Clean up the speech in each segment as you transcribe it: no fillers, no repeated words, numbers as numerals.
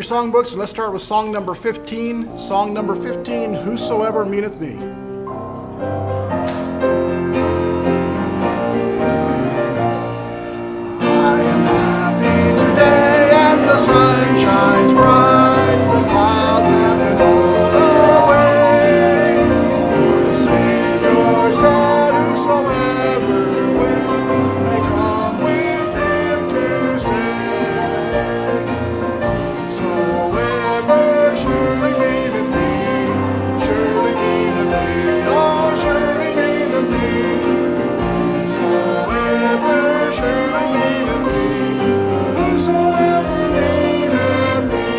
songbooks and let's start with song number 15. Song number 15, Whosoever Meaneth Me. I am happy today and the sun shines bright. The clouds have been rolled away. For the Savior said, whosoever will may come with him to stay. Whosoever surely meaneth me, surely meaneth me, oh surely meaneth me. Whosoever surely meaneth me, whosoever meaneth me.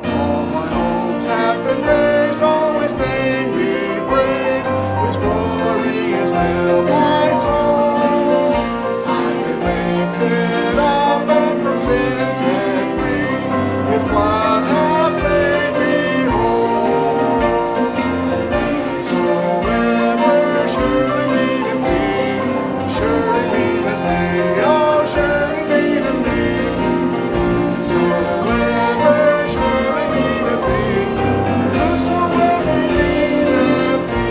All my hopes have been raised, oh his name be praised. His glory has filled my soul. I've been lifted up and from sin set free. His blood hath made me whole. Whosoever surely meaneth me, surely meaneth me, oh surely meaneth me. Whosoever surely meaneth me, whosoever meaneth me.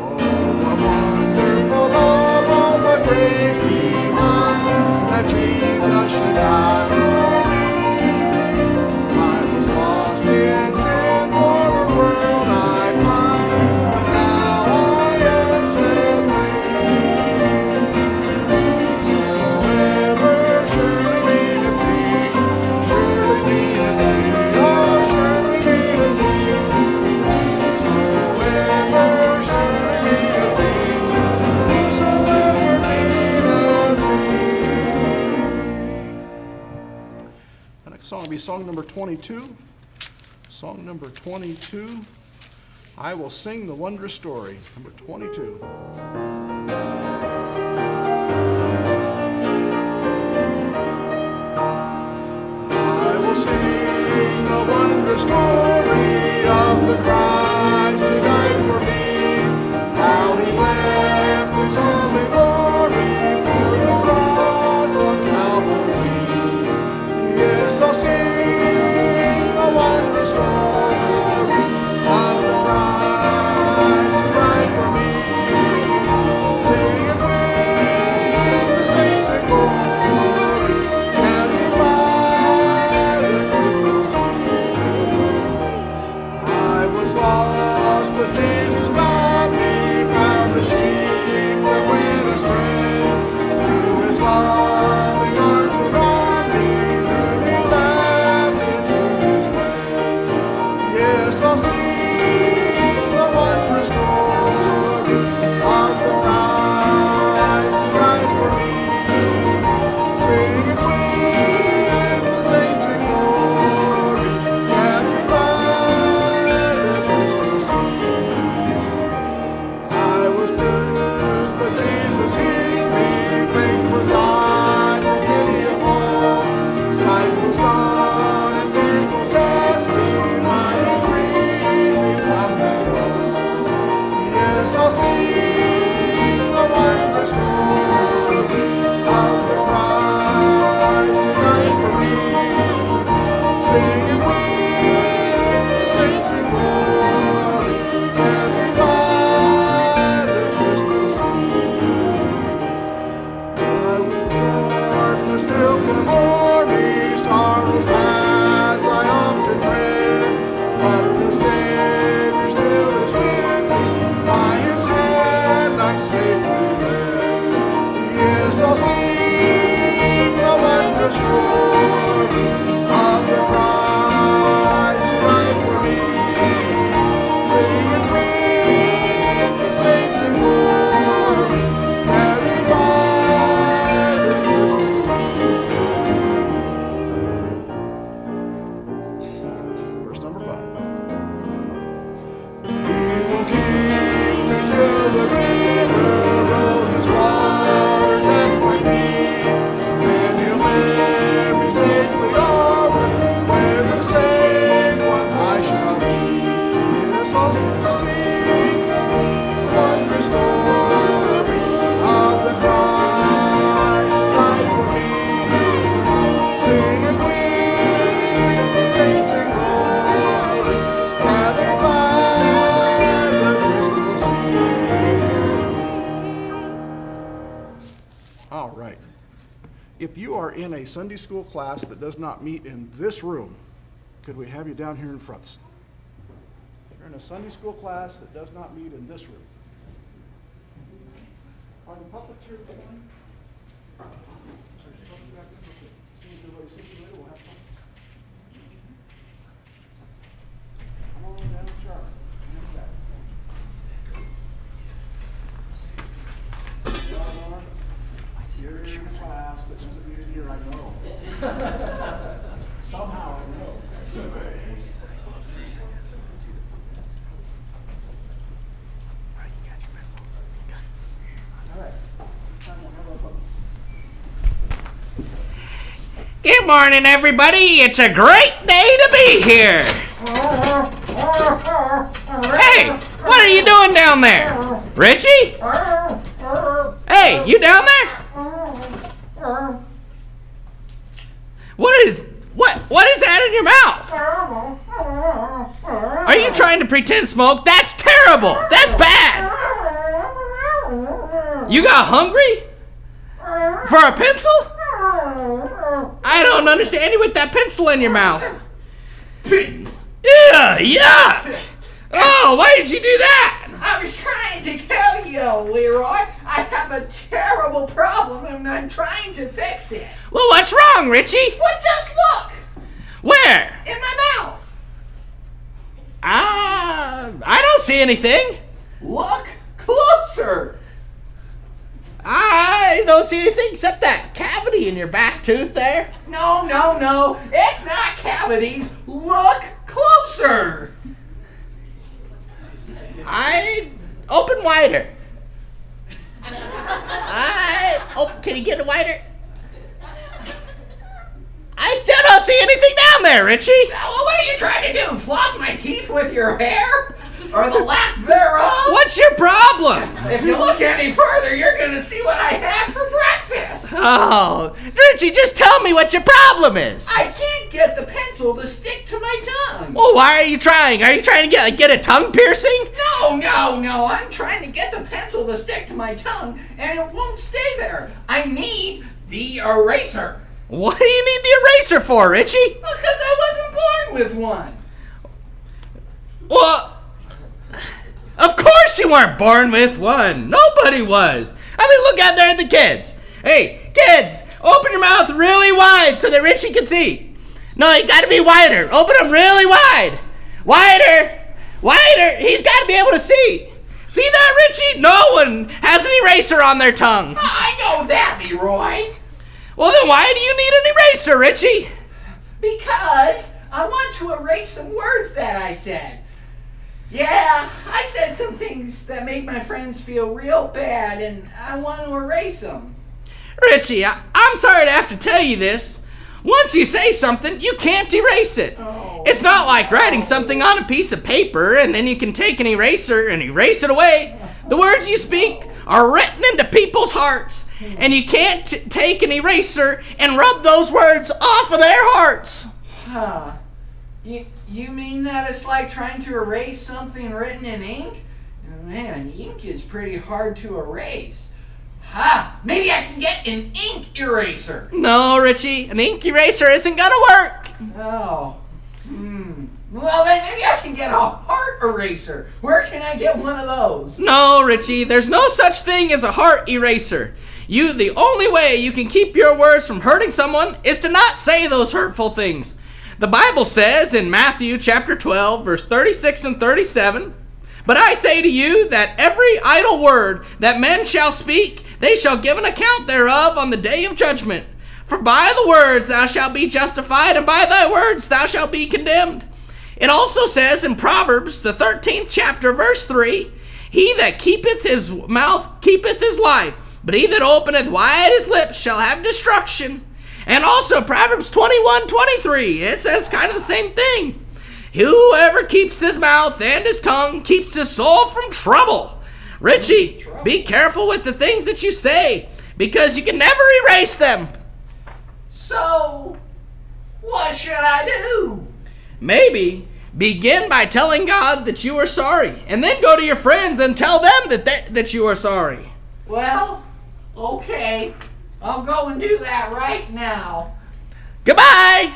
Oh, what wonderful love, oh, what grace divine, that Jesus should die for me. I was lost in sin, for the world I find, but now I am set free. Whosoever surely meaneth me, surely meaneth me, oh surely meaneth me. Whosoever surely meaneth me, whosoever meaneth me. The next song will be song number 22. Song number 22, I Will Sing the Wondrous Story. Number 22. I will sing the wondrous story of the Christ who died for me. How he left his home in glory for the cross on Calvary. Yes, I'll sing the wondrous story of the Christ who died for me. Sing it with the saints in glory, carried by the crystal sea. I was lost you are in a Sunday school class that does not meet in this room, could we have you down here in front? If you're in a Sunday school class that does not meet in this room. Are the puppets here this morning? As soon as everybody sees you later, we'll have puppets. Come on down, Charlie. You're in a class that doesn't meet in here, I know. Somehow I know. All right. This time we'll have our puppets. Good morning, everybody. It's a great day to be here. Hey, what are you doing down there? Richie? Hey, you down there? What is that in your mouth? Are you trying to pretend smoke? That's terrible. That's bad. You got hungry? For a pencil? I don't understand you with that pencil in your mouth. Yuck! Oh, why did you do that? I was trying to tell you, Leroy, I have a terrible problem and I'm trying to fix it. Well, what's wrong, Richie? Well, just look! Where? In my mouth. I don't see anything. Look closer. I don't see anything except that cavity in your back tooth there. No. It's not cavities. Look closer. Open wider. Can you get it wider? I still don't see anything down there, Richie. Well, what are you trying to do? Floss my teeth with your hair? Or the lack thereof? What's your problem? If you look any further, you're going to see what I had for breakfast. Oh, Richie, just tell me what your problem is. I can't get the pencil to stick to my tongue. Well, why are you trying? Are you trying to get a tongue piercing? No. I'm trying to get the pencil to stick to my tongue, and it won't stay there. I need the eraser. What do you need the eraser for, Richie? Because I wasn't born with one. Well, of course you weren't born with one. Nobody was. I mean, look out there at the kids. Hey, kids, open your mouth really wide so that Richie can see. No, you got to be wider. Open them really wide. Wider. He's got to be able to see. See that, Richie? No one has an eraser on their tongue. I know that, Leroy. Well, then why do you need an eraser, Richie? Because I want to erase some words that I said. Yeah, I said some things that made my friends feel real bad, and I want to erase them. Richie, I'm sorry to have to tell you this. Once you say something, you can't erase it. Oh, it's not like writing something on a piece of paper and then you can take an eraser and erase it away. The words you speak are written into people's hearts, and you can't take an eraser and rub those words off of their hearts. Huh. You mean that it's like trying to erase something written in ink? Man, ink is pretty hard to erase. Ha! Maybe I can get an ink eraser. No, Richie, an ink eraser isn't gonna work. Oh. Well, then maybe I can get a heart eraser. Where can I get one of those? No, Richie, there's no such thing as a heart eraser. The only way you can keep your words from hurting someone is to not say those hurtful things. The Bible says in Matthew chapter 12, verse 36 and 37, "But I say to you that every idle word that men shall speak, they shall give an account thereof on the day of judgment. For by the words thou shalt be justified, and by thy words thou shalt be condemned." It also says in Proverbs, the 13th chapter, verse 3, "He that keepeth his mouth keepeth his life, but he that openeth wide his lips shall have destruction." And also Proverbs 21:23, it says kind of the same thing. "Whoever keeps his mouth and his tongue keeps his soul from trouble." Richie, be careful with the things that you say, because you can never erase them. So, what should I do? Maybe begin by telling God that you are sorry, and then go to your friends and tell them that you are sorry. Well, okay. I'll go and do that right now. Goodbye!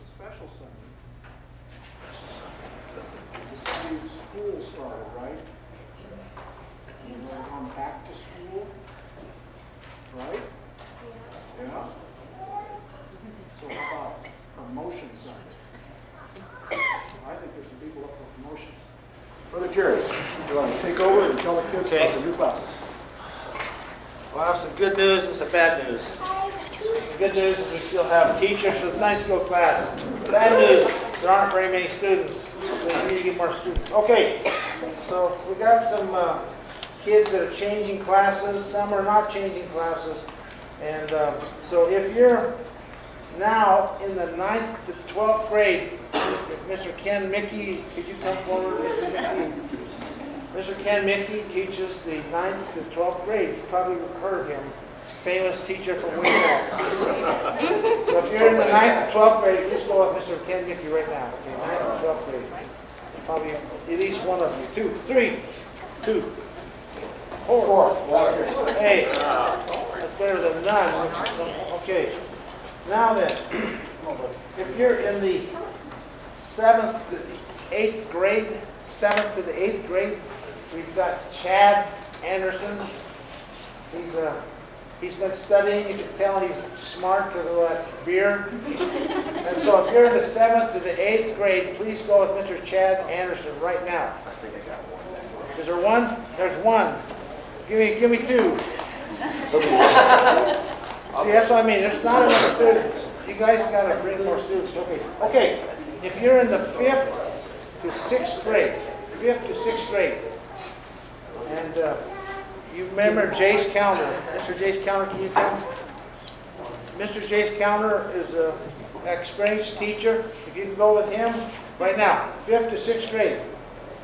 Special Sunday. It's the Sunday school started, right? And we're going back to school, right? Yeah? So how about promotion Sunday? I think there's some people up for promotion. Brother Jerry, you want to take over and tell the kids about the new classes? Well, I have some good news and some bad news. The good news is we still have teachers for the Sunday school class. The bad news, there aren't very many students. We need to get more students. Okay, so we got some kids that are changing classes. Some are not changing classes. And so if you're now in the 9th to 12th grade, Mr. Ken Mickey, could you come forward, Mr. Mickey? Mr. Ken Mickey teaches the 9th to 12th grade. You probably heard of him. Famous teacher from way back. So if you're in the 9th to 12th grade, please go with Mr. Ken Mickey right now. Okay, 9th to 12th grade. Probably at least one of you. 2, 3, 2, 4. Hey, that's better than none. Which is some, okay. Now then, if you're in the 7th to the 8th grade, 7th to the 8th grade, we've got Chad Anderson. He's been studying. You can tell he's smart because of that beard. And so if you're in the 7th to the 8th grade, please go with Mr. Chad Anderson right now. I think I got one. Is there one? There's one. Give me 2. See, that's what I mean. There's not enough students. You guys got to bring more students. Okay. If you're in the 5th to 6th grade, 5th to 6th grade, and you remember Jace Calner. Mr. Jace Calner, can you come? Mr. Jace Calner is an experienced teacher. If you can go with him right now, 5th to 6th grade.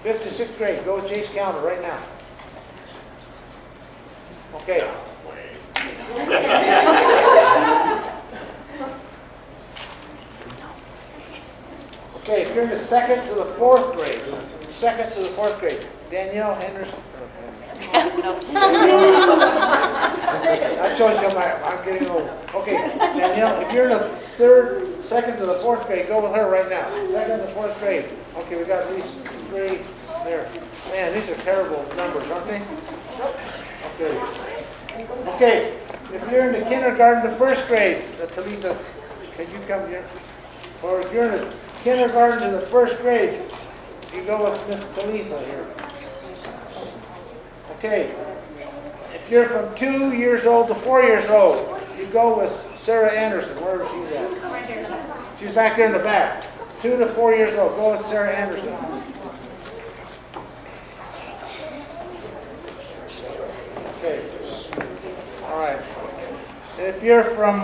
5th to 6th grade, go with Jace Calner right now. Okay. Okay, if you're in the 2nd to the 4th grade, 2nd to the 4th grade, Danielle Henderson. I chose him. I'm getting old. Okay, Danielle, if you're in the 2nd to the 4th grade, go with her right now. 2nd to the 4th grade. Okay, we got at least 3 there. Man, these are terrible numbers, aren't they? Okay, if you're in the kindergarten to 1st grade, Talitha, can you come here? Or if you're in the kindergarten to the 1st grade, you go with Miss Talitha here. Okay, if you're from 2 years old to 4 years old, you go with Sarah Anderson, wherever she's at. She's back there in the back. 2 to 4 years old, go with Sarah Anderson. Okay, all right. And if you're from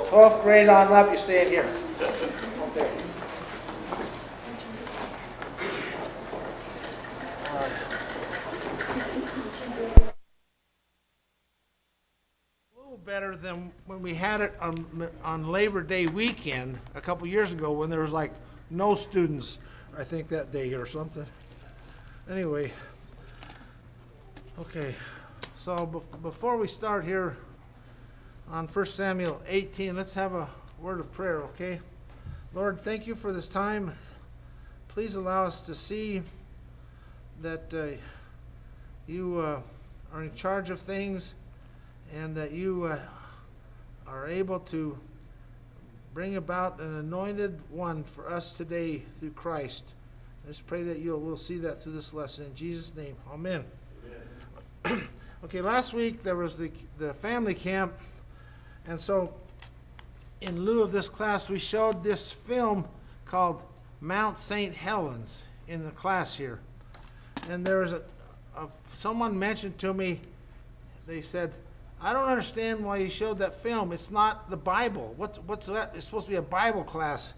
12th grade on up, you stay in here. Okay. Better than when we had it on Labor Day weekend a couple years ago when there was like no students, I think that day or something. Anyway, okay, so before we start here on 1 Samuel 18, let's have a word of prayer, okay? Lord, thank you for this time. Please allow us to see that you are in charge of things, and that you are able to bring about an anointed one for us today through Christ. I just pray that we'll see that through this lesson. In Jesus' name, amen. Okay, last week there was the family camp, and so in lieu of this class, we showed this film called Mount St. Helens in the class here. And there was someone mentioned to me, they said, I don't understand why you showed that film. It's not the Bible. What's that? It's supposed to be a Bible class.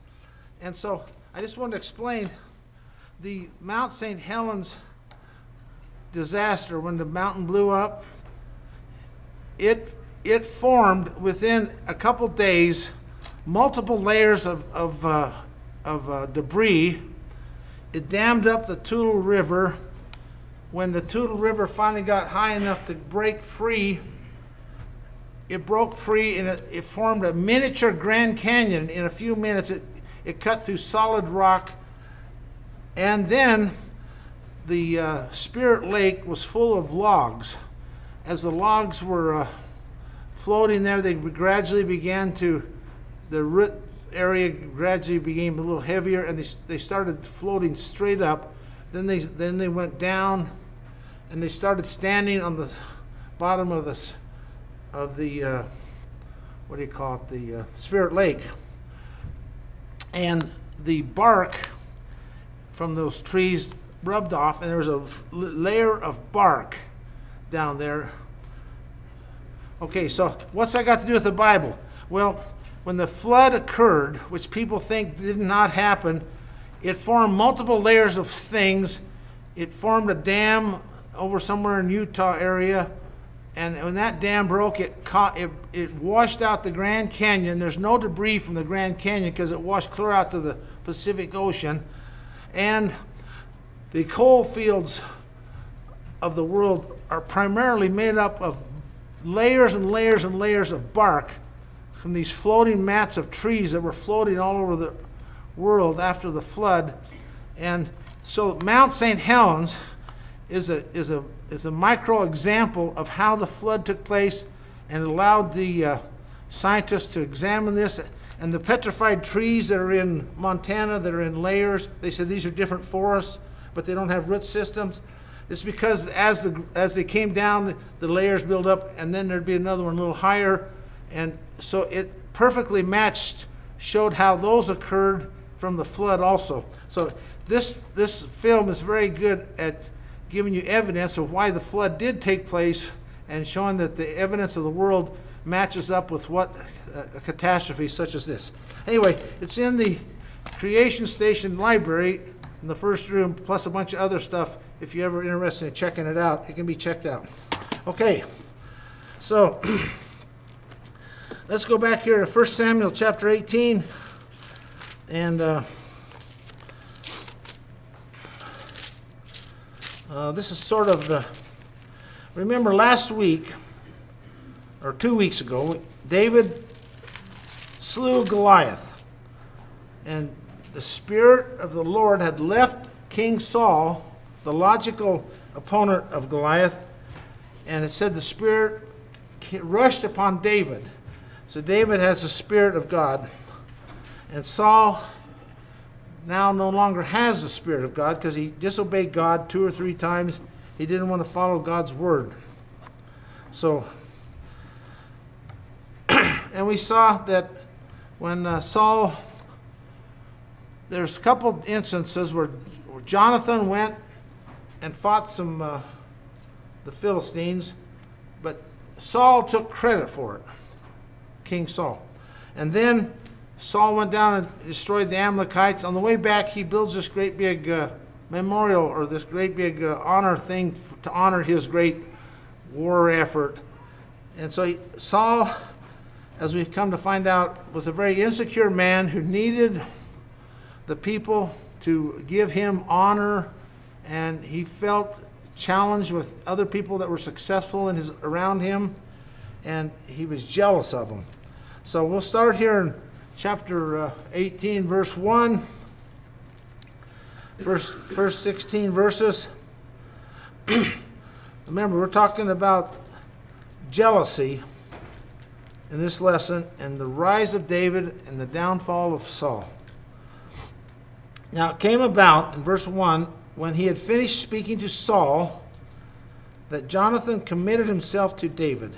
And so I just wanted to explain the Mount St. Helens disaster, when the mountain blew up, it formed within a couple days multiple layers of debris. It dammed up the Toutle River. When the Toutle River finally got high enough to break free, it broke free and it formed a miniature Grand Canyon. In a few minutes, it cut through solid rock. And then the Spirit Lake was full of logs. As the logs were floating there, they gradually began to, the root area gradually became a little heavier, and they started floating straight up. Then they went down, and they started standing on the bottom of the what do you call it, the Spirit Lake. And the bark from those trees rubbed off, and there was a layer of bark down there. Okay, so what's that got to do with the Bible? Well, when the flood occurred, which people think did not happen, it formed multiple layers of things. It formed a dam over somewhere in Utah area, and when that dam broke, it washed out the Grand Canyon. There's no debris from the Grand Canyon because it washed clear out to the Pacific Ocean. And the coal fields of the world are primarily made up of layers and layers and layers of bark from these floating mats of trees that were floating all over the world after the flood. And so Mount St. Helens is a micro example of how the flood took place, and allowed the scientists to examine this. And the petrified trees that are in Montana that are in layers, they said these are different forests, but they don't have root systems. It's because as they came down, the layers build up, and then there'd be another one a little higher. And so it perfectly matched, showed how those occurred from the flood also. So this film is very good at giving you evidence of why the flood did take place, and showing that the evidence of the world matches up with what a catastrophe such as this. Anyway, it's in the Creation Station Library in the first room, plus a bunch of other stuff. If you're ever interested in checking it out, it can be checked out. Okay, so let's go back here to 1 Samuel chapter 18. And this is sort of the, remember last week, or 2 weeks ago, David slew Goliath. And the Spirit of the Lord had left King Saul, the logical opponent of Goliath, and it said the Spirit rushed upon David. So David has the Spirit of God, and Saul now no longer has the Spirit of God because he disobeyed God 2 or 3 times. He didn't want to follow God's word. So, and we saw that when Saul, there's a couple instances where Jonathan went and fought the Philistines, but Saul took credit for it, King Saul. And then Saul went down and destroyed the Amalekites. On the way back, he builds this great big memorial, or this great big honor thing to honor his great war effort. And so Saul, as we've come to find out, was a very insecure man who needed the people to give him honor, and he felt challenged with other people that were successful around him, and he was jealous of them. So we'll start here in chapter 18, verse 1, first 16 verses. Remember, we're talking about jealousy in this lesson, and the rise of David and the downfall of Saul. Now it came about in verse 1, when he had finished speaking to Saul, that Jonathan committed himself to David.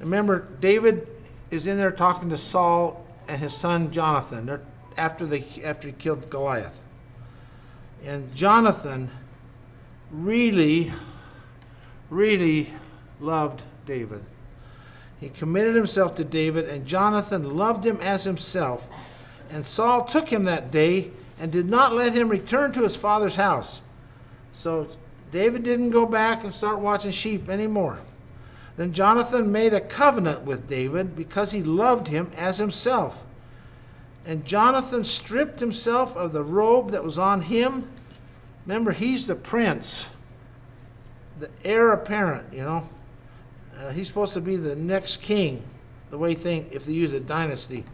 Remember, David is in there talking to Saul and his son Jonathan after he killed Goliath. And Jonathan really, really loved David. He committed himself to David, and Jonathan loved him as himself. And Saul took him that day and did not let him return to his father's house. So David didn't go back and start watching sheep anymore. Then Jonathan made a covenant with David because he loved him as himself. And Jonathan stripped himself of the robe that was on him. Remember, he's the prince, the heir apparent, you know. He's supposed to be the next king, the way if they use a dynasty.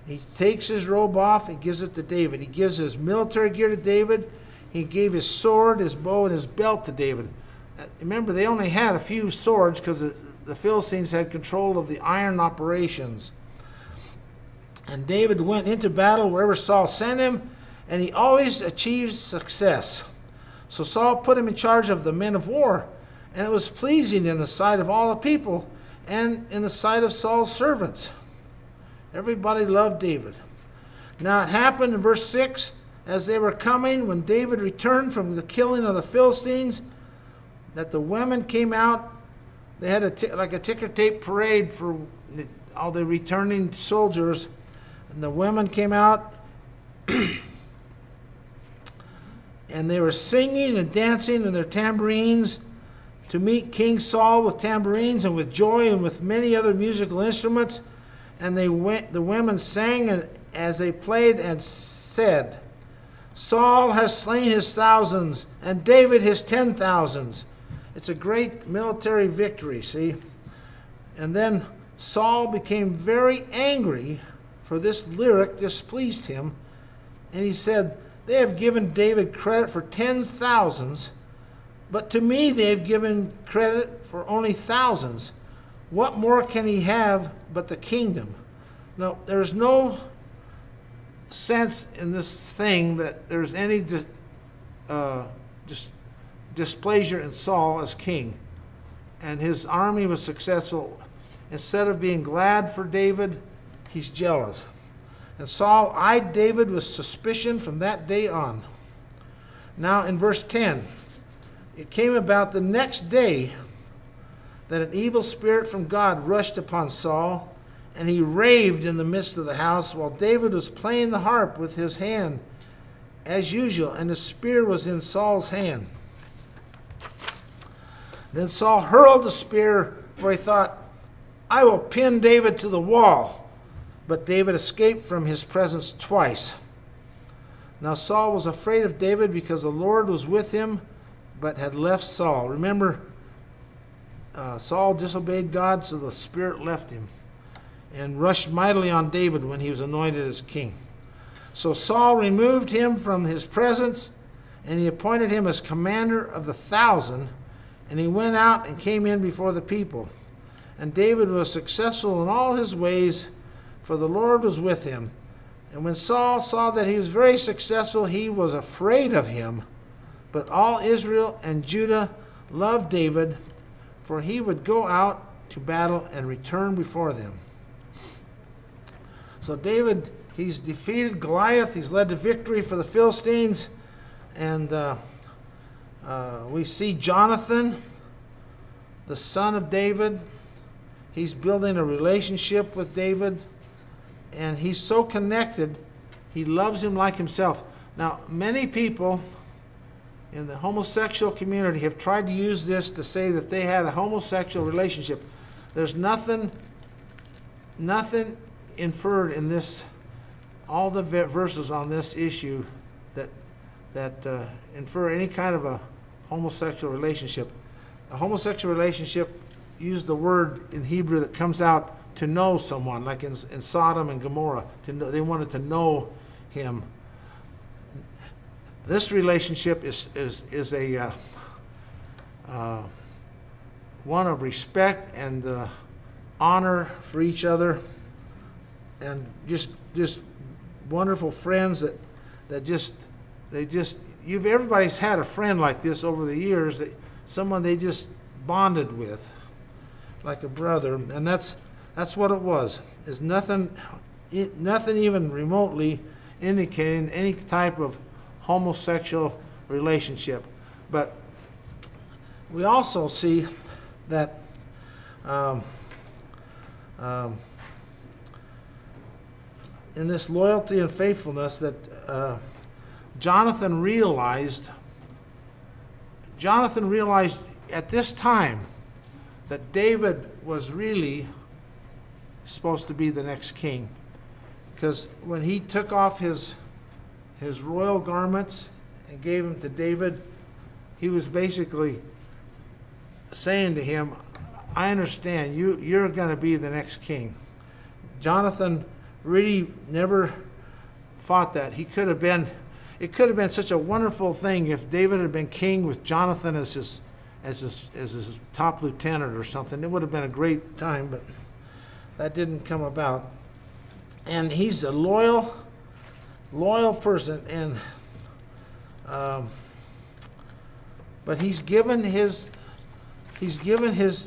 He takes his robe off and gives it to David. He gives his military gear to David. He gave his sword, his bow, and his belt to David. Remember, they only had a few swords because the Philistines had control of the iron operations. And David went into battle wherever Saul sent him, and he always achieved success. So Saul put him in charge of the men of war, and it was pleasing in the sight of all the people and in the sight of Saul's servants. Everybody loved David. Now it happened in verse 6, as they were coming, when David returned from the killing of the Philistines, that the women came out. They had like a ticker tape parade for all the returning soldiers. And the women came out and they were singing and dancing in their tambourines to meet King Saul with tambourines and with joy and with many other musical instruments. And the women sang as they played and said, Saul has slain his thousands and David his 10,000s. It's a great military victory, see? And then Saul became very angry, for this lyric displeased him. And he said, they have given David credit for 10,000s, but to me they have given credit for only thousands. What more can he have but the kingdom? Now, there's no sense in this thing that there's any displeasure in Saul as king. And his army was successful. Instead of being glad for David, he's jealous. And Saul eyed David with suspicion from that day on. Now in verse 10, it came about the next day that an evil spirit from God rushed upon Saul, and he raved in the midst of the house while David was playing the harp with his hand as usual, and the spear was in Saul's hand. Then Saul hurled the spear, for he thought, I will pin David to the wall. But David escaped from his presence twice. Now Saul was afraid of David because the Lord was with him, but had left Saul. Remember, Saul disobeyed God, so the Spirit left him and rushed mightily on David when he was anointed as king. So Saul removed him from his presence, and he appointed him as commander of the 1,000, and he went out and came in before the people. And David was successful in all his ways, for the Lord was with him. And when Saul saw that he was very successful, he was afraid of him. But all Israel and Judah loved David, for he would go out to battle and return before them. So David, he's defeated Goliath. He's led to victory for the Philistines. And we see Jonathan, the son of David. He's building a relationship with David. And he's so connected, he loves him like himself. Now, many people in the homosexual community have tried to use this to say that they had a homosexual relationship. There's nothing inferred in this, all the verses on this issue that infer any kind of a homosexual relationship. A homosexual relationship, use the word in Hebrew that comes out to know someone, like in Sodom and Gomorrah. To know, they wanted to know him. This relationship is a one of respect and honor for each other, and just wonderful friends everybody's had a friend like this over the years, that someone they just bonded with like a brother, and that's what it was. There's nothing even remotely indicating any type of homosexual relationship. But we also see that in this loyalty and faithfulness that Jonathan realized Jonathan realized at this time that David was really supposed to be the next king. Because when he took off his royal garments and gave them to David, he was basically saying to him, I understand, you're going to be the next king. Jonathan really never thought that. It could have been such a wonderful thing if David had been king with Jonathan as his top lieutenant or something. It would have been a great time, but that didn't come about. And he's a loyal person, and but he's given his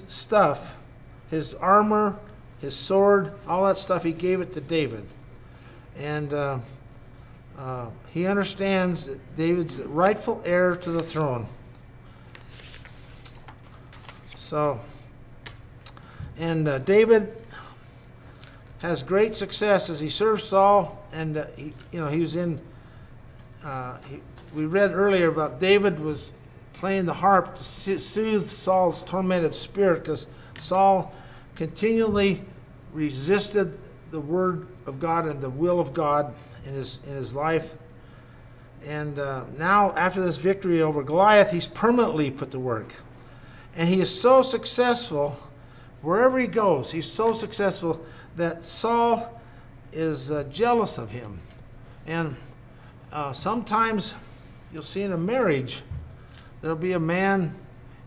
stuff, his armor, his sword, all that stuff. He gave it to David, and he understands that David's the rightful heir to the throne. So, and David has great success as he serves Saul, and he was in. We read earlier about David was playing the harp to soothe Saul's tormented spirit, because Saul continually resisted the word of God and the will of God in his life. And now, after this victory over Goliath, he's permanently put to work, and he is so successful wherever he goes. He's so successful that Saul is jealous of him. And sometimes you'll see in a marriage, there'll be a man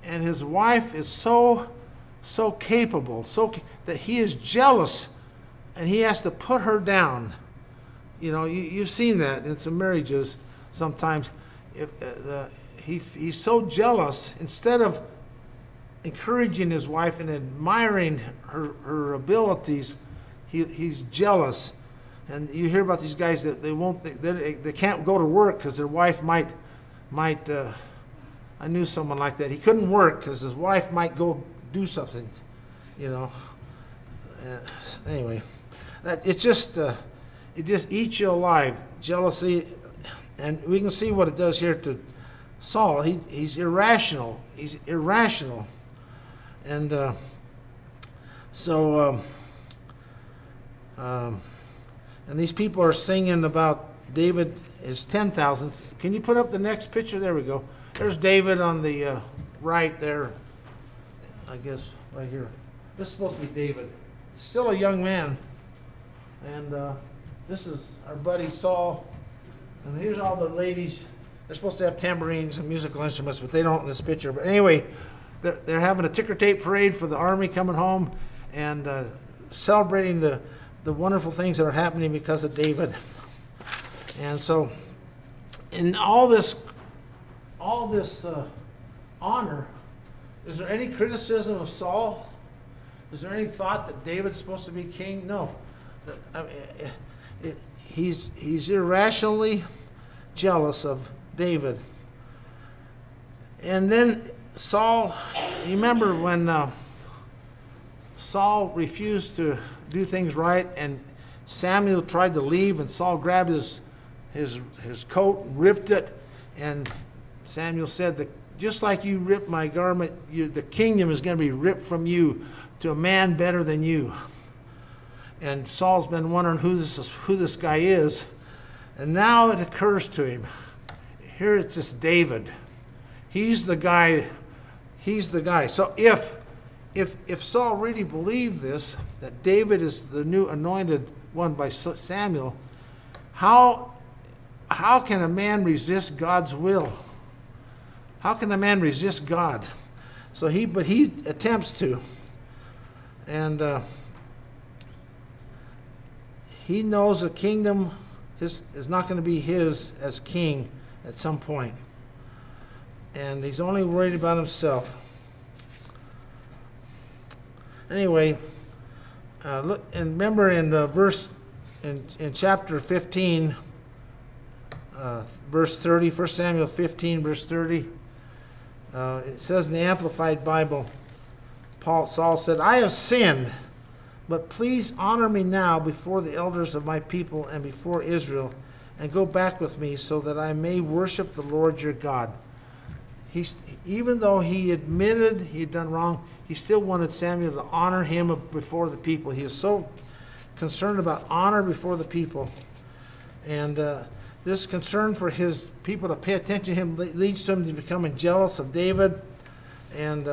and his wife is so capable, that he is jealous and he has to put her down. You've seen that in some marriages sometimes. He's so jealous, instead of encouraging his wife and admiring her abilities, he's jealous. And you hear about these guys that they can't go to work because their wife might I knew someone like that. He couldn't work because his wife might go do something, anyway, it just eats you alive, jealousy. And we can see what it does here to Saul. He's irrational. And and these people are singing about David is 10,000. Can you put up the next picture? There we go. There's David on the right there. I guess right here. This is supposed to be David. Still a young man. And this is our buddy Saul. And here's all the ladies. They're supposed to have tambourines and musical instruments, but they don't in this picture. But anyway, they're having a ticker tape parade for the army coming home, and celebrating the wonderful things that are happening because of David. And so, in all this honor, is there any criticism of Saul? Is there any thought that David's supposed to be king? No. He's irrationally jealous of David. And then Saul, you remember when Saul refused to do things right, and Samuel tried to leave, and Saul grabbed his coat and ripped it, and Samuel said, that just like you ripped my garment, the kingdom is going to be ripped from you to a man better than you. And Saul's been wondering who this guy is, and now it occurs to him. Here it's just David. He's the guy. So if Saul really believed this, that David is the new anointed one by Samuel, how can a man resist God's will? How can a man resist God? But he attempts to, and he knows the kingdom is not going to be his as king at some point, and he's only worried about himself. Anyway, look and remember in chapter 15, verse 30, 1 Samuel 15, verse 30. It says in the Amplified Bible, Saul said, "I have sinned, but please honor me now before the elders of my people and before Israel, and go back with me so that I may worship the Lord your God." even though he admitted he had done wrong, he still wanted Samuel to honor him before the people. He was so concerned about honor before the people. And this concern for his people to pay attention to him leads to him to becoming jealous of David. And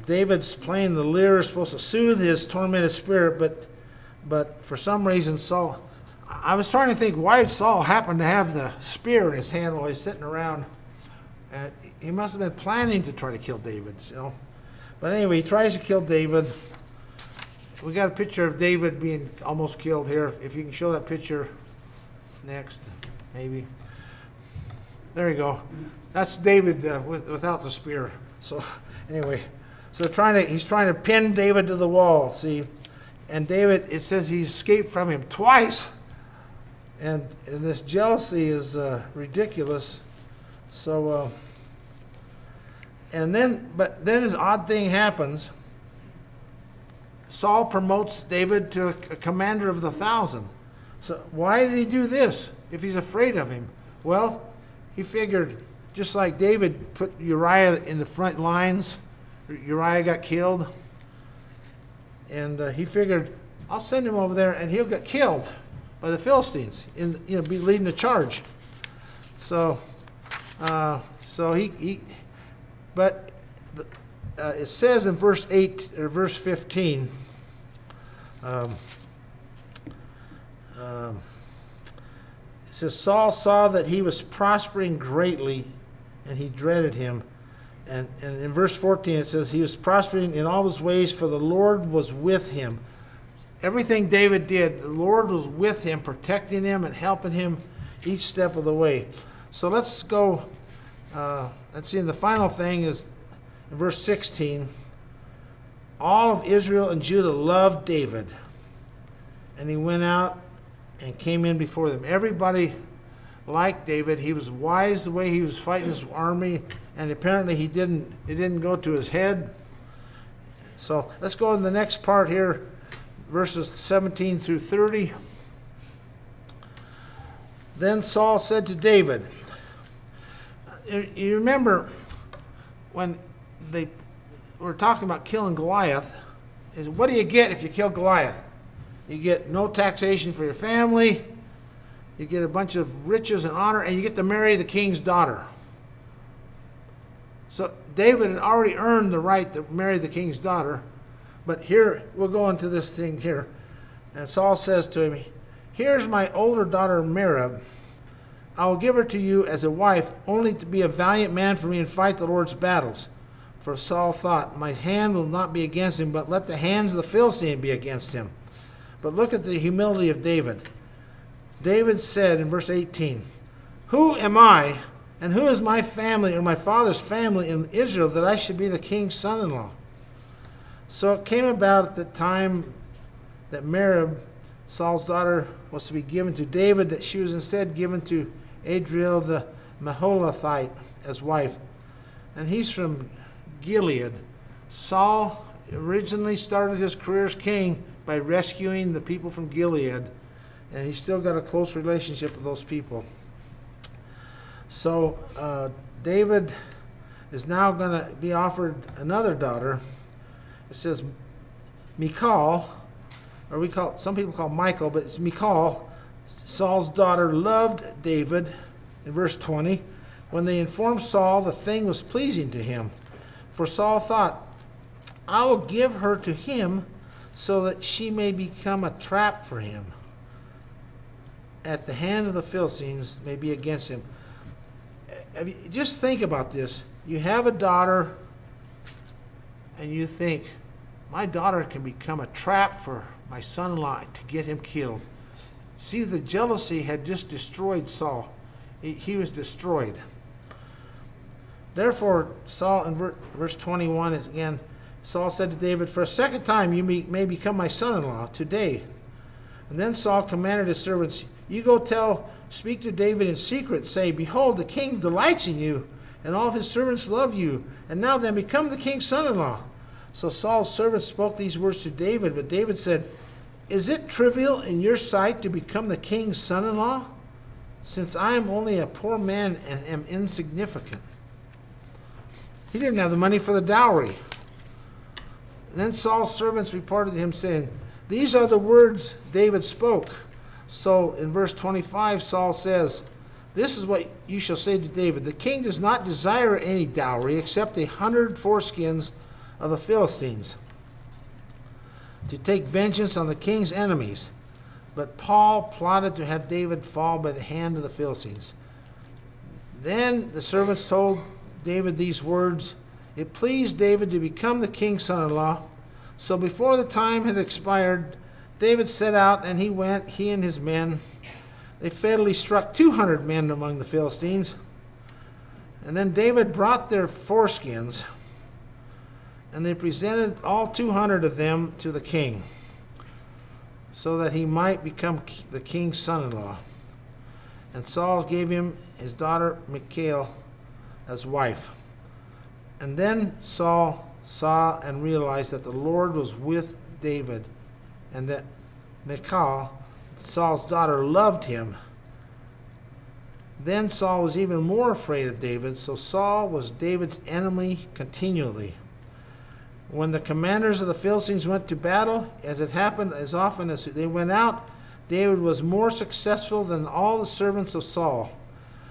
David's playing the lyre is supposed to soothe his tormented spirit, but for some reason Saul, I was trying to think why Saul happened to have the spear in his hand while he's sitting around. He must have been planning to try to kill David, you know. But anyway, he tries to kill David. We got a picture of David being almost killed here. If you can show that picture next, maybe. There you go. That's David without the spear. So anyway, so he's trying to pin David to the wall. See, and David, it says he escaped from him twice, and this jealousy is ridiculous. So, but then this odd thing happens. Saul promotes David to a commander of the 1,000. So why did he do this if he's afraid of him? Well, he figured, just like David put Uriah in the front lines, Uriah got killed, and he figured, I'll send him over there and he'll get killed by the Philistines, be leading the charge. So it says in verse 8 or verse 15. It says, Saul saw that he was prospering greatly, and he dreaded him. And in verse 14 it says, he was prospering in all his ways, for the Lord was with him. Everything David did, the Lord was with him, protecting him and helping him each step of the way. So let's go, let's see, and the final thing is in verse 16. All of Israel and Judah loved David, and he went out and came in before them. Everybody liked David. He was wise the way he was fighting his army, and apparently it didn't go to his head. So let's go to the next part here, verses 17 through 30. Then Saul said to David, you remember when they were talking about killing Goliath, is what do you get if you kill Goliath? You get no taxation for your family, you get a bunch of riches and honor, and you get to marry the king's daughter. So David had already earned the right to marry the king's daughter, but here, we'll go into this thing here. And Saul says to him, here's my older daughter Merab. I will give her to you as a wife, only to be a valiant man for me and fight the Lord's battles. For Saul thought, my hand will not be against him, but let the hands of the Philistine be against him. But look at the humility of David. David said in verse 18, who am I, and who is my family or my father's family in Israel, that I should be the king's son-in-law? So it came about at the time that Merab, Saul's daughter, was to be given to David, that she was instead given to Adriel the Maholathite as wife. And he's from Gilead. Saul originally started his career as king by rescuing the people from Gilead, and he's still got a close relationship with those people. So David is now going to be offered another daughter. It says Michal, or some people call Michael, but it's Michal. Saul's daughter loved David in verse 20. When they informed Saul, the thing was pleasing to him. For Saul thought, I will give her to him so that she may become a trap for him. At the hand of the Philistines may be against him. Just think about this. You have a daughter, and you think, my daughter can become a trap for my son-in-law to get him killed. See, the jealousy had just destroyed Saul. He was destroyed. Therefore, Saul, in verse 21 is again, Saul said to David, for a second time you may become my son-in-law today. And then Saul commanded his servants, you go speak to David in secret, say, behold, the king delights in you, and all of his servants love you. And now then, become the king's son-in-law. So Saul's servants spoke these words to David, but David said, is it trivial in your sight to become the king's son-in-law? since I am only a poor man and am insignificant. He didn't have the money for the dowry. And then Saul's servants reported to him, saying, these are the words David spoke. So in verse 25, Saul says, this is what you shall say to David. The king does not desire any dowry except 100 foreskins of the Philistines to take vengeance on the king's enemies. But Paul plotted to have David fall by the hand of the Philistines. Then the servants told David these words. It pleased David to become the king's son-in-law. So before the time had expired, David set out, and he went, he and his men. They fatally struck 200 men among the Philistines. And then David brought their foreskins, and they presented all 200 of them to the king, so that he might become the king's son-in-law. And Saul gave him his daughter Michal as wife. And then Saul saw and realized that the Lord was with David, and that Michal, Saul's daughter, loved him. Then Saul was even more afraid of David, so Saul was David's enemy continually. When the commanders of the Philistines went to battle, as it happened as often as they went out, David was more successful than all the servants of Saul,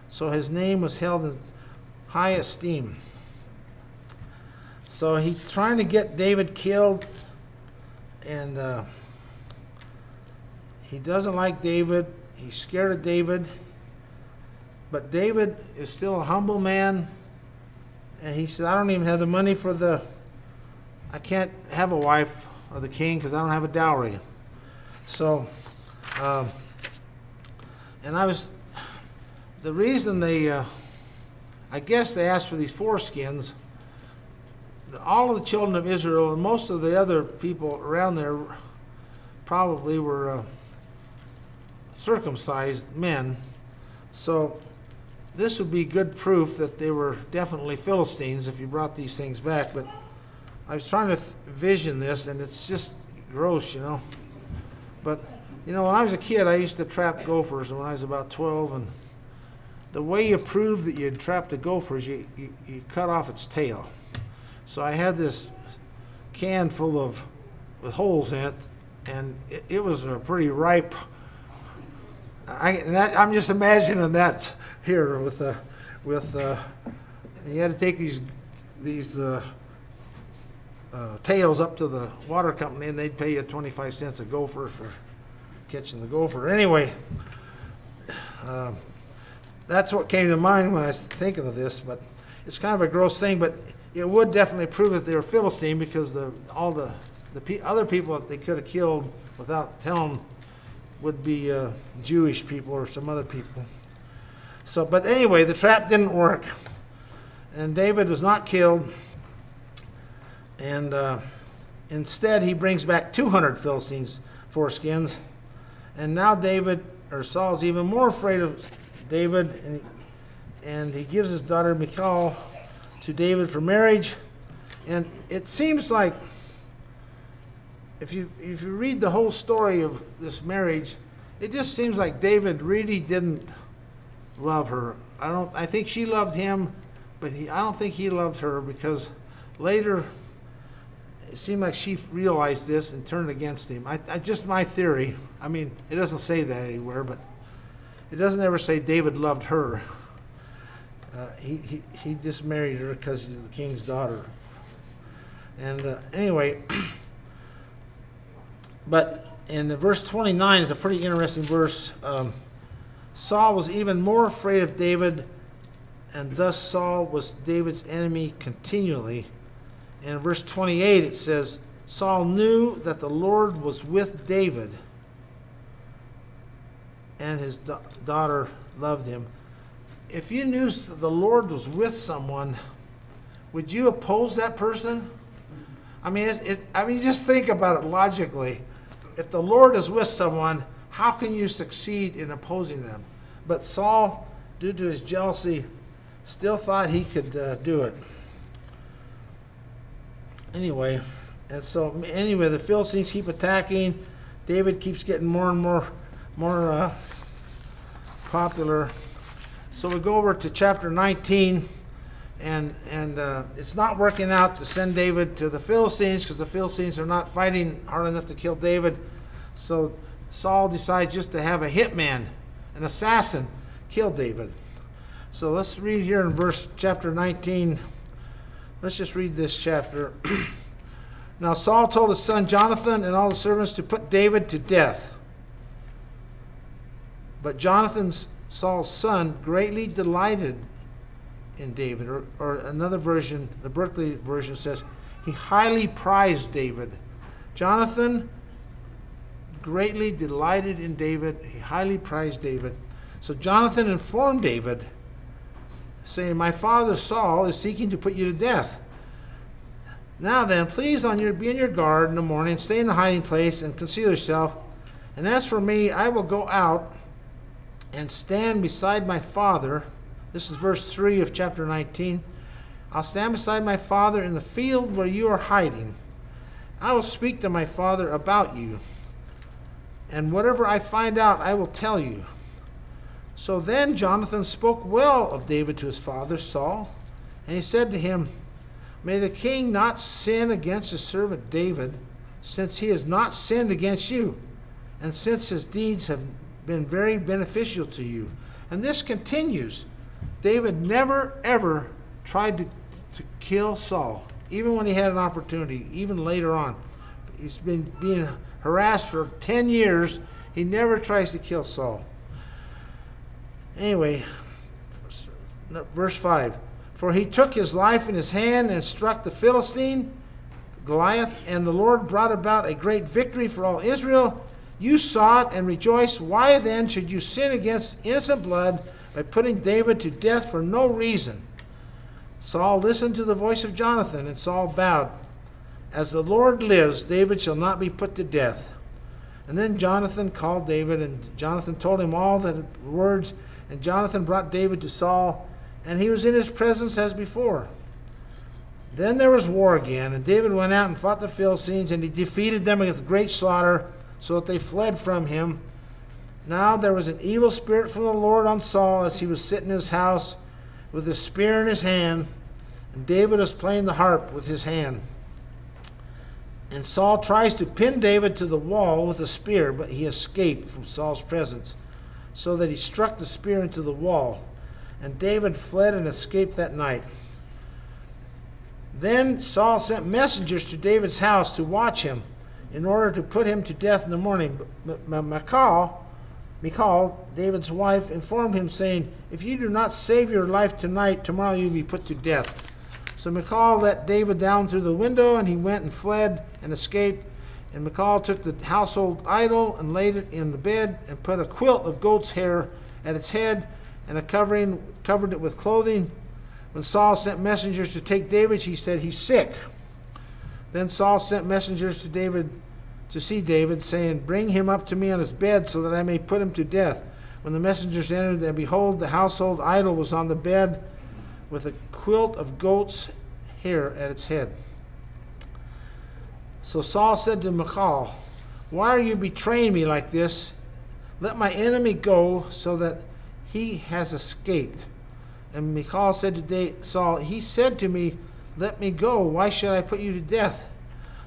so his name was held in high esteem. So he's trying to get David killed, and he doesn't like David. He's scared of David. But David is still a humble man, and he said, I don't even have the money for I can't have a wife of the king because I don't have a dowry. So, the reason they, I guess they asked for these foreskins. All of the children of Israel and most of the other people around there probably were circumcised men. So this would be good proof that they were definitely Philistines if you brought these things back. But I was trying to vision this, and it's just gross, But, when I was a kid, I used to trap gophers when I was about 12. And the way you proved that you had trapped a gopher is you cut off its tail. So I had this can full with holes in it, and it was a pretty ripe. I'm just imagining that here with you had to take these tails up to the water company, and they'd pay you 25 cents a gopher for catching the gopher. Anyway, that's what came to mind when I was thinking of this. But it's kind of a gross thing, but it would definitely prove that they were Philistine, because all the other people that they could have killed without telling would be Jewish people or some other people. So, but anyway, the trap didn't work, and David was not killed. And instead, he brings back 200 Philistines foreskins, and now Saul's even more afraid of David, and he gives his daughter Michal to David for marriage. And it seems like if you read the whole story of this marriage, it just seems like David really didn't love her. I think she loved him, but I don't think he loved her, because later it seemed like she realized this and turned against him. Just my theory. I mean, it doesn't say that anywhere, but it doesn't ever say David loved her. He just married her because she's the king's daughter. And anyway, but in verse 29 is a pretty interesting verse. Saul was even more afraid of David, and thus Saul was David's enemy continually. And in verse 28 it says, Saul knew that the Lord was with David, and his daughter loved him. If you knew the Lord was with someone, would you oppose that person? I mean, just think about it logically. If the Lord is with someone, how can you succeed in opposing them? But Saul, due to his jealousy, still thought he could do it. Anyway, the Philistines keep attacking. David keeps getting more and more popular. So we go over to chapter 19, and it's not working out to send David to the Philistines because the Philistines are not fighting hard enough to kill David. So Saul decides just to have a hitman, an assassin, kill David. So let's read here in chapter 19. Let's just read this chapter. Now Saul told his son Jonathan and all the servants to put David to death. But Jonathan, Saul's son, greatly delighted in David. Or another version, the Berkeley version says, he highly prized David. Jonathan greatly delighted in David. He highly prized David. So Jonathan informed David, saying, my father Saul is seeking to put you to death. Now then, please be on your guard in the morning, stay in a hiding place and conceal yourself. And as for me, I will go out and stand beside my father. This is verse 3 of chapter 19. I'll stand beside my father in the field where you are hiding. I will speak to my father about you. And whatever I find out, I will tell you. So then Jonathan spoke well of David to his father Saul, and he said to him, may the king not sin against his servant David, since he has not sinned against you, and since his deeds have been very beneficial to you. And this continues. David never, ever tried to kill Saul, even when he had an opportunity, even later on. He's been being harassed for 10 years. He never tries to kill Saul. Anyway, verse 5. For he took his life in his hand and struck the Philistine, Goliath, and the Lord brought about a great victory for all Israel. You saw it and rejoiced. Why then should you sin against innocent blood by putting David to death for no reason? Saul listened to the voice of Jonathan, and Saul vowed, as the Lord lives, David shall not be put to death. And then Jonathan called David, and Jonathan told him all the words, and Jonathan brought David to Saul, and he was in his presence as before. Then there was war again, and David went out and fought the Philistines, and he defeated them with great slaughter, so that they fled from him. Now there was an evil spirit from the Lord on Saul as he was sitting in his house with a spear in his hand, and David was playing the harp with his hand. And Saul tries to pin David to the wall with a spear, but he escaped from Saul's presence, so that he struck the spear into the wall. And David fled and escaped that night. Then Saul sent messengers to David's house to watch him, in order to put him to death in the morning. But Michal, David's wife, informed him, saying, if you do not save your life tonight, tomorrow you will be put to death. So Michal let David down through the window, and he went and fled and escaped. And Michal took the household idol and laid it in the bed, and put a quilt of goat's hair at its head, and a covering covered it with clothing. When Saul sent messengers to take David, he said, he's sick. Then Saul sent messengers to see David, saying, bring him up to me on his bed, so that I may put him to death. When the messengers entered, and behold, the household idol was on the bed, with a quilt of goat's hair at its head. So Saul said to Michal, why are you betraying me like this? Let my enemy go, so that he has escaped. And Michal said to Saul, he said to me, let me go. Why should I put you to death?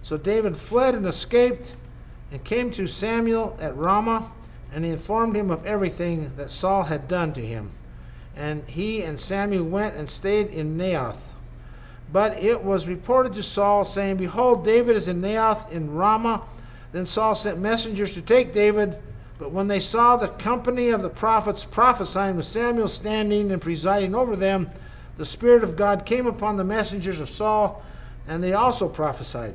So David fled and escaped, and came to Samuel at Ramah, and he informed him of everything that Saul had done to him. And he and Samuel went and stayed in Naioth. But it was reported to Saul, saying, behold, David is in Naioth in Ramah. Then Saul sent messengers to take David. But when they saw the company of the prophets prophesying, with Samuel standing and presiding over them, the Spirit of God came upon the messengers of Saul, and they also prophesied.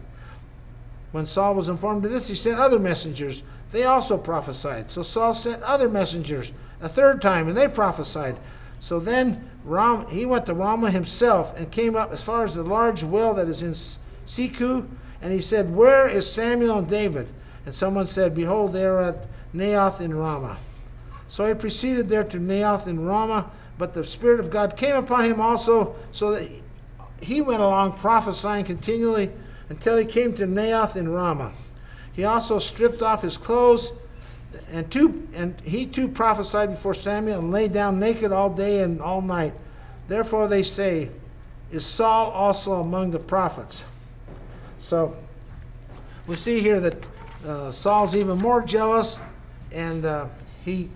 When Saul was informed of this, he sent other messengers. They also prophesied. So Saul sent other messengers a third time, and they prophesied. So then he went to Ramah himself, and came up as far as the large well that is in Seku. And he said, where is Samuel and David? And someone said, behold, they are at Naioth in Ramah. So he proceeded there to Naioth in Ramah, but the Spirit of God came upon him also, so that he went along prophesying continually until he came to Naioth in Ramah. He also stripped off his clothes And he too prophesied before Samuel and lay down naked all day and all night. Therefore they say, is Saul also among the prophets? So we see here that Saul's even more jealous, and he's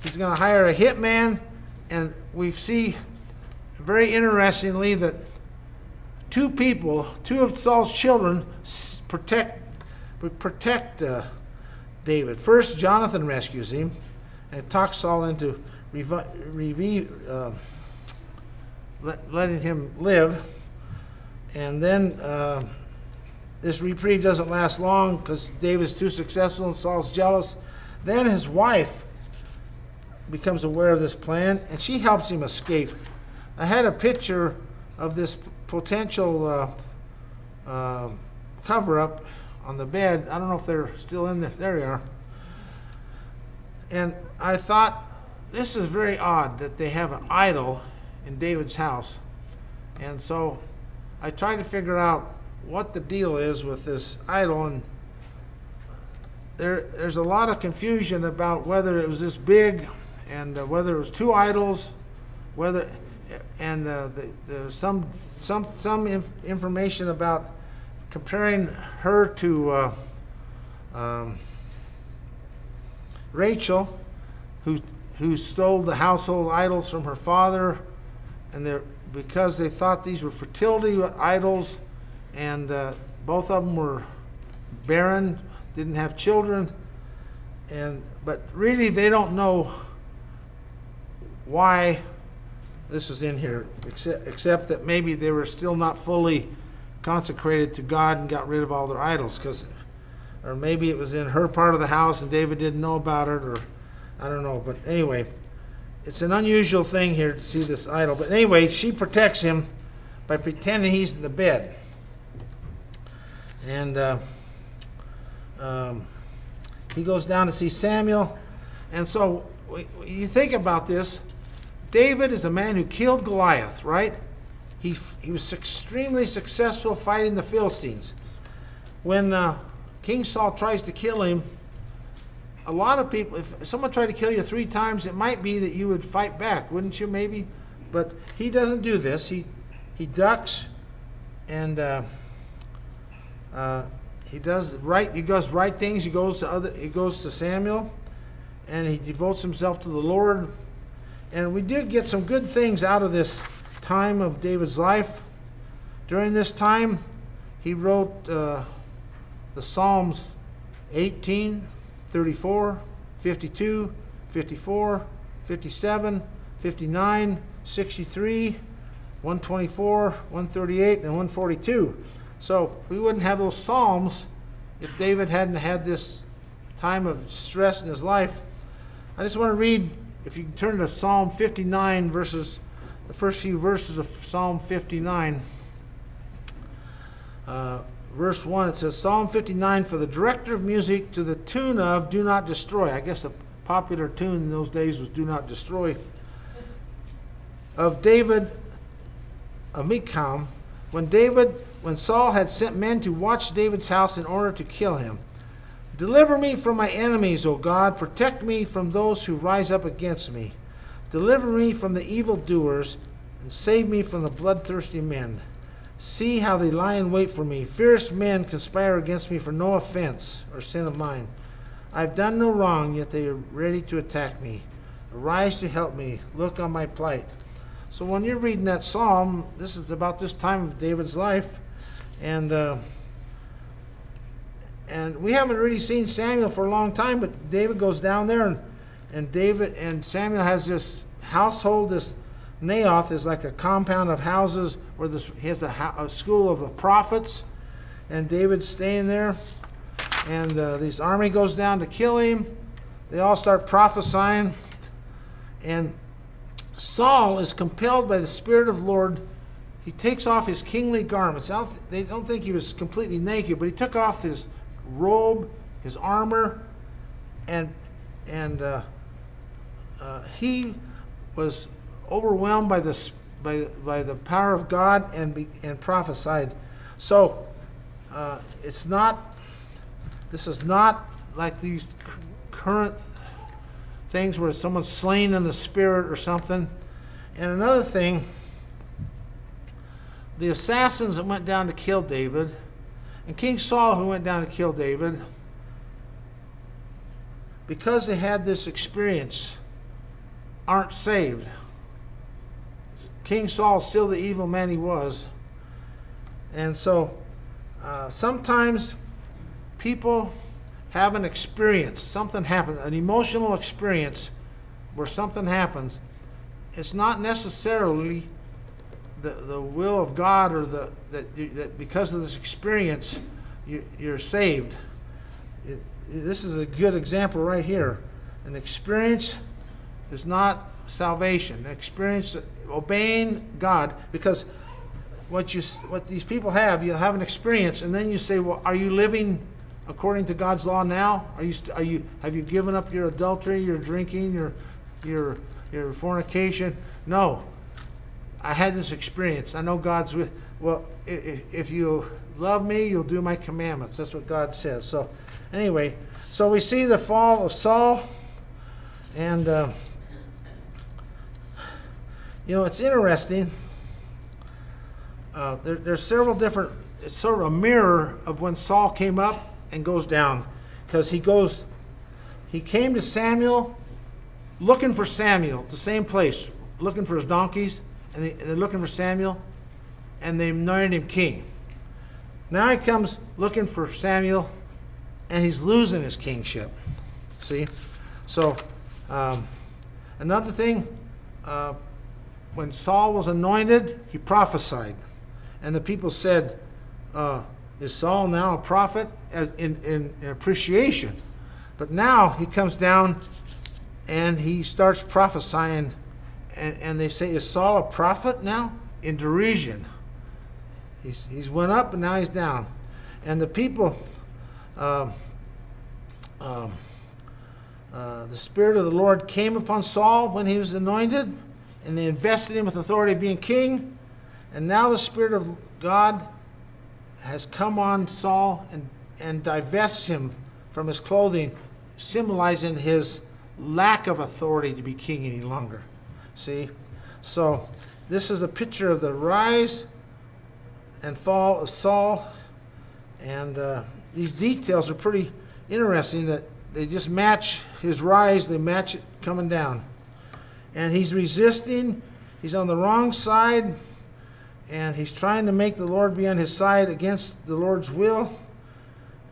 going to hire a hitman. And we see very interestingly that two of Saul's children protect David. First, Jonathan rescues him and talks Saul into letting him live. And then this reprieve doesn't last long because David's too successful and Saul's jealous. Then his wife becomes aware of this plan, and she helps him escape. I had a picture of this potential cover-up on the bed. I don't know if they're still in there. There they are. And I thought, this is very odd that they have an idol in David's house. And so I tried to figure out what the deal is with this idol, and there's a lot of confusion about whether it was this big and whether it was two idols, there's some information about comparing her to Rachel, who stole the household idols from her father, and because they thought these were fertility idols, and both of them were barren, didn't have children, but really they don't know why this is in here, except that maybe they were still not fully consecrated to God and got rid of all their idols, or maybe it was in her part of the house and David didn't know about it, or I don't know. But anyway, it's an unusual thing here to see this idol. But anyway, she protects him by pretending he's in the bed. And he goes down to see Samuel. And so you think about this. David is a man who killed Goliath, right? He was extremely successful fighting the Philistines. When King Saul tries to kill him, a lot of people, if someone tried to kill you 3 times, it might be that you would fight back, wouldn't you, maybe? But he doesn't do this. He ducks, and he does right things. He goes to Samuel, and he devotes himself to the Lord. And we do get some good things out of this time of David's life. During this time, he wrote the Psalms 18, 34, 52, 54, 57, 59, 63, 124, 138, and 142. So we wouldn't have those Psalms if David hadn't had this time of stress in his life. I just want to read, if you can turn to Psalm 59, the first few verses of Psalm 59. Verse 1, it says, Psalm 59, for the director of music to the tune of Do Not Destroy. I guess a popular tune in those days was Do Not Destroy. Of David, of Micham, when Saul had sent men to watch David's house in order to kill him. Deliver me from my enemies, O God. Protect me from those who rise up against me. Deliver me from the evildoers, and save me from the bloodthirsty men. See how they lie in wait for me. Fierce men conspire against me for no offense or sin of mine. I've done no wrong, yet they are ready to attack me. Arise to help me. Look on my plight. So when you're reading that psalm, this is about this time of David's life. And we haven't really seen Samuel for a long time, but David goes down there, and Samuel has this household. This Naoth is like a compound of houses where he has a school of the prophets, and David's staying there. And this army goes down to kill him. They all start prophesying, and Saul is compelled by the Spirit of the Lord. He takes off his kingly garments. They don't think he was completely naked, but he took off his robe, his armor, and he was overwhelmed by the power of God and prophesied. So this is not like these current things where someone's slain in the spirit or something. And another thing, the assassins that went down to kill David, and King Saul who went down to kill David, because they had this experience, aren't saved. King Saul is still the evil man he was. And so sometimes people have an experience, something happens, an emotional experience where something happens. It's not necessarily the will of God, or that because of this experience you're saved. This is a good example right here. An experience is not salvation. An experience obeying God, because what these people have, you have an experience, and then you say, well, are you living according to God's law now? Have you given up your adultery, your drinking, your fornication? No. I had this experience. I know God's with. Well, if you love me, you'll do my commandments. That's what God says. So, anyway, so we see the fall of Saul, and it's interesting. There's several different. It's sort of a mirror of when Saul came up and goes down, because he came to Samuel, looking for Samuel, the same place, looking for his donkeys, and they're looking for Samuel, and they anointed him king. Now he comes looking for Samuel, and he's losing his kingship. See? So, another thing, when Saul was anointed, he prophesied. And the people said, is Saul now a prophet? In appreciation. But now he comes down and he starts prophesying, and they say, is Saul a prophet now? In derision. He's went up and now he's down. And the people, the Spirit of the Lord came upon Saul when he was anointed, and they invested him with authority of being king. And now the Spirit of God has come on Saul and divests him from his clothing, symbolizing his lack of authority to be king any longer. See? So this is a picture of the rise and fall of Saul. And these details are pretty interesting, that they just match his rise, they match it coming down. And he's resisting, he's on the wrong side, and he's trying to make the Lord be on his side against the Lord's will.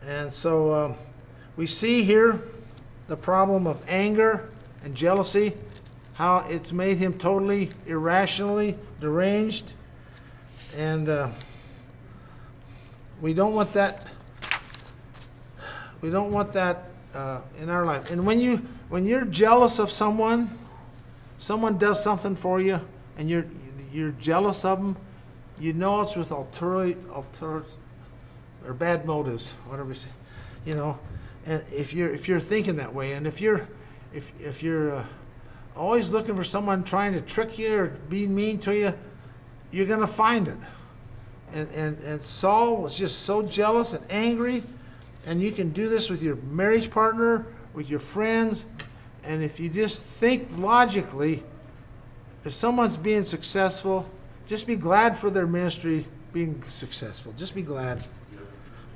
And so we see here the problem of anger and jealousy, how it's made him totally irrationally deranged. And we don't want that. We don't want that in our life. And when you're jealous of someone does something for you, and you're jealous of them, you know it's with ulterior or bad motives, whatever you say, And if you're thinking that way, and if you're always looking for someone trying to trick you or be mean to you, you're going to find it. And Saul was just so jealous and angry, and you can do this with your marriage partner, with your friends, and if you just think logically, if someone's being successful, just be glad for their ministry being successful. Just be glad.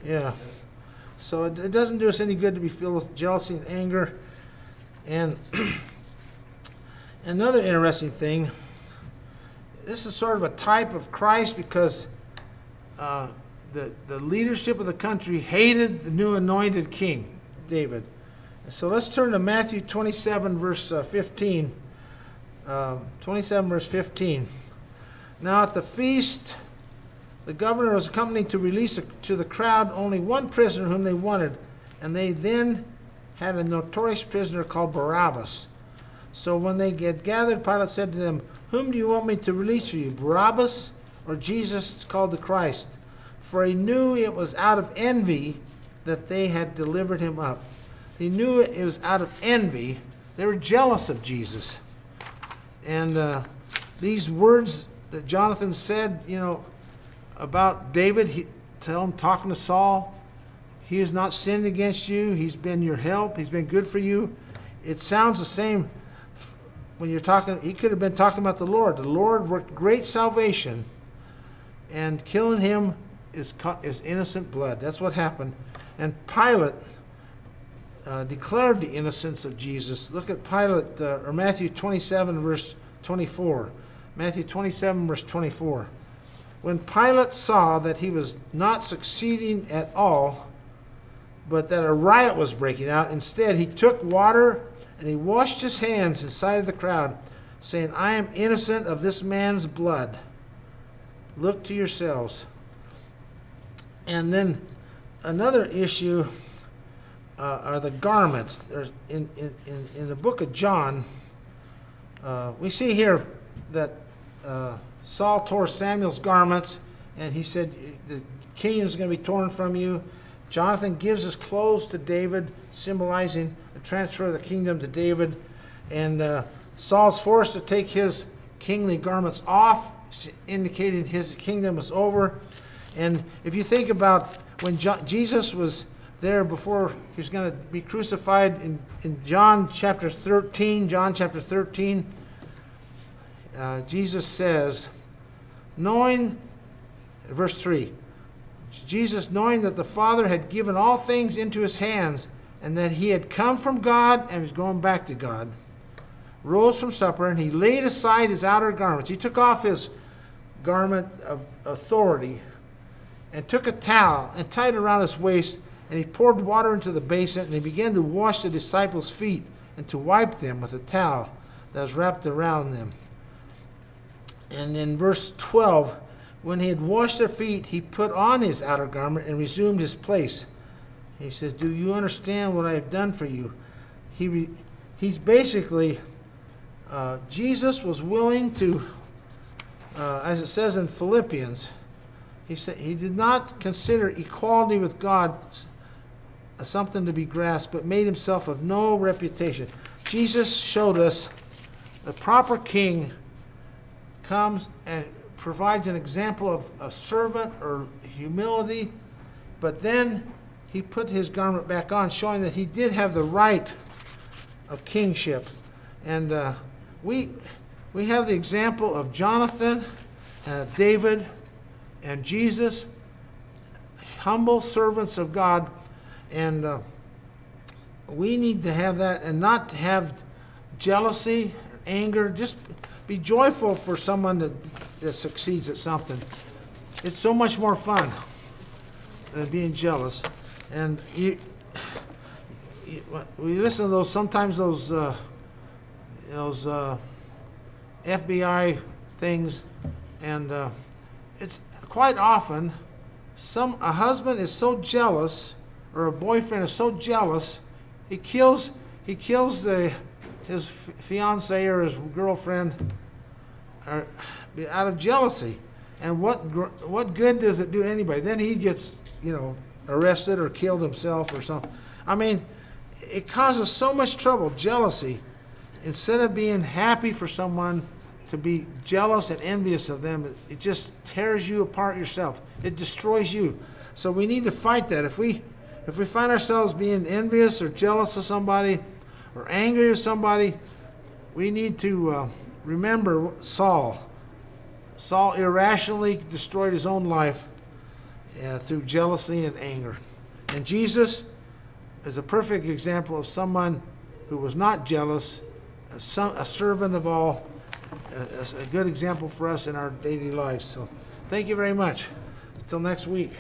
Yeah. So it doesn't do us any good to be filled with jealousy and anger. And another interesting thing, this is sort of a type of Christ, because the leadership of the country hated the new anointed king, David. So let's turn to Matthew 27, verse 15. 27, verse 15. Now at the feast, the governor was accompanied to release to the crowd only one prisoner whom they wanted, and they then had a notorious prisoner called Barabbas. So when they had gathered, Pilate said to them, whom do you want me to release for you, Barabbas or Jesus called the Christ? For he knew it was out of envy that they had delivered him up. He knew it was out of envy. They were jealous of Jesus. And these words that Jonathan said, about David, talking to Saul, He has not sinned against you. He's been your help. He's been good for you. It sounds the same when you're talking. He could have been talking about the Lord. The Lord worked great salvation, and killing him is innocent blood. That's what happened. And Pilate declared the innocence of Jesus. Look at Pilate, or Matthew 27, verse 24. Matthew 27, verse 24. When Pilate saw that he was not succeeding at all, but that a riot was breaking out, instead he took water and he washed his hands in sight of the crowd, saying, I am innocent of this man's blood. Look to yourselves. And then another issue are the garments. There's in the book of John, we see here that Saul tore Samuel's garments, and he said, the kingdom is going to be torn from you. Jonathan gives his clothes to David, symbolizing the transfer of the kingdom to David. And Saul's forced to take his kingly garments off, indicating his kingdom is over. And if you think about when Jesus was there before he was going to be crucified in John chapter 13, Jesus says, verse 3, Jesus, knowing that the Father had given all things into his hands, and that he had come from God and was going back to God, rose from supper, and he laid aside his outer garments. He took off his garment of authority and took a towel and tied it around his waist, and he poured water into the basin, and he began to wash the disciples' feet and to wipe them with a towel that was wrapped around them. And in verse 12, when he had washed their feet, he put on his outer garment and resumed his place. He says, do you understand what I have done for you? He's basically, Jesus was willing to, as it says in Philippians, he said he did not consider equality with God something to be grasped, but made himself of no reputation. Jesus showed us the proper king comes and provides an example of a servant or humility, but then he put his garment back on, showing that he did have the right of kingship. And we have the example of Jonathan and of David and Jesus, humble servants of God, and we need to have that and not to have jealousy, anger. Just be joyful for someone that succeeds at something. It's so much more fun than being jealous. And we listen to those sometimes those FBI things, and it's quite often a husband is so jealous, or a boyfriend is so jealous, he kills his fiance or his girlfriend out of jealousy. And what good does it do anybody? Then he gets arrested or killed himself or something. I mean, it causes so much trouble, jealousy. Instead of being happy for someone, to be jealous and envious of them, it just tears you apart yourself. It destroys you. So we need to fight that. If we find ourselves being envious or jealous of somebody or angry with somebody, we need to remember Saul. Saul irrationally destroyed his own life through jealousy and anger. And Jesus is a perfect example of someone who was not jealous, a servant of all, a good example for us in our daily lives. So thank you very much. Until next week.